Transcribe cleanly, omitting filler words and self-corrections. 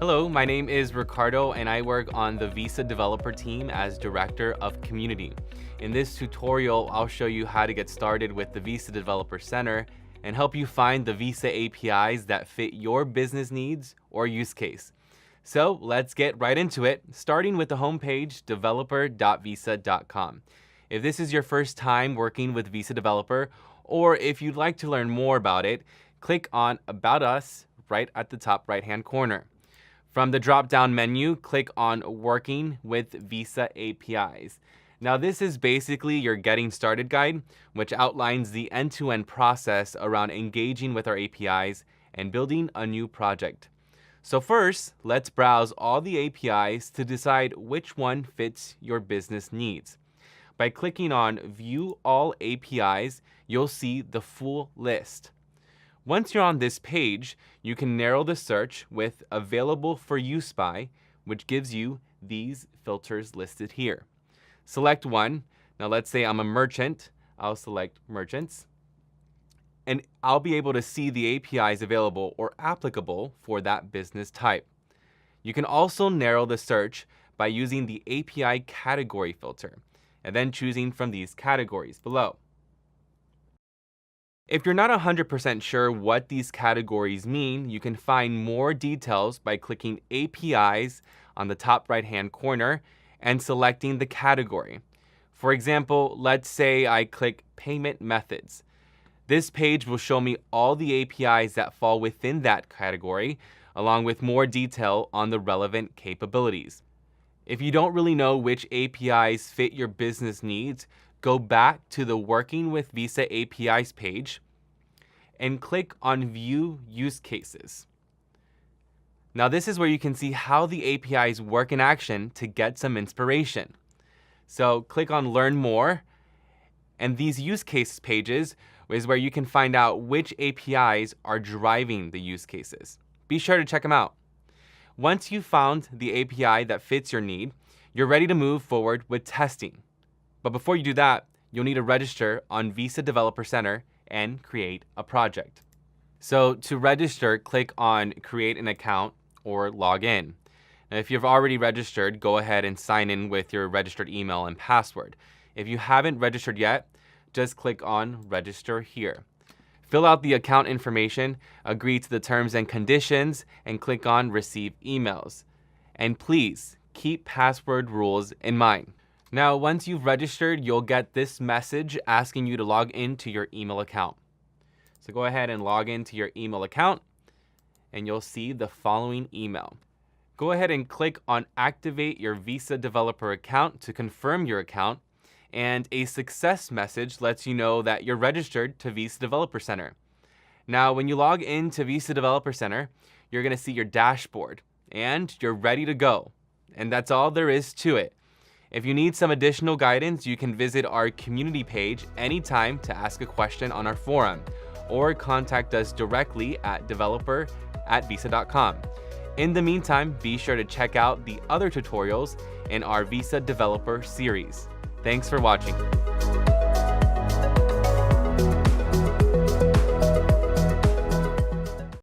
Hello, my name is Ricardo and I work on the Visa developer team as Director of Community. In this tutorial, I'll show you how to get started with the Visa Developer Center and help you find the Visa APIs that fit your business needs or use case. So let's get right into it, starting with the homepage developer.visa.com. If this is your first time working with Visa Developer, or if you'd like to learn more about it, click on About Us right at the top right-hand corner. From the drop-down menu, click on Working with Visa APIs. Now this is basically your getting started guide, which outlines the end-to-end process around engaging with our APIs and building a new project. So first, let's browse all the APIs to decide which one fits your business needs. By clicking on View All APIs, you'll see the full list. Once you're on this page, you can narrow the search with Available for Use By, which gives you these filters listed here. Select one. Now let's say I'm a merchant. I'll select Merchants. And I'll be able to see the APIs available or applicable for that business type. You can also narrow the search by using the API category filter, and then choosing from these categories below. If you're not 100% sure what these categories mean, you can find more details by clicking APIs on the top right-hand corner and selecting the category. For example, let's say I click Payment Methods. This page will show me all the APIs that fall within that category, along with more detail on the relevant capabilities. If you don't really know which APIs fit your business needs, go back to the Working with Visa APIs page and click on View Use Cases. Now this is where you can see how the APIs work in action to get some inspiration. So click on Learn More, and these use case pages is where you can find out which APIs are driving the use cases. Be sure to check them out. Once you've found the API that fits your need, you're ready to move forward with testing. But before you do that, you'll need to register on Visa Developer Center and create a project. So to register, click on Create an Account or Log In. Now, if you've already registered, go ahead and sign in with your registered email and password. If you haven't registered yet, just click on Register here. Fill out the account information, agree to the terms and conditions, and click on Receive Emails. And please keep password rules in mind. Now, once you've registered, you'll get this message asking you to log into your email account. So go ahead and log into your email account, and you'll see the following email. Go ahead and click on Activate your Visa Developer account to confirm your account, and a success message lets you know that you're registered to Visa Developer Center. Now, when you log into Visa Developer Center, you're going to see your dashboard, and you're ready to go. And that's all there is to it. If you need some additional guidance, you can visit our community page anytime to ask a question on our forum, or contact us directly at developer@visa.com. In the meantime, be sure to check out the other tutorials in our Visa Developer series. Thanks for watching.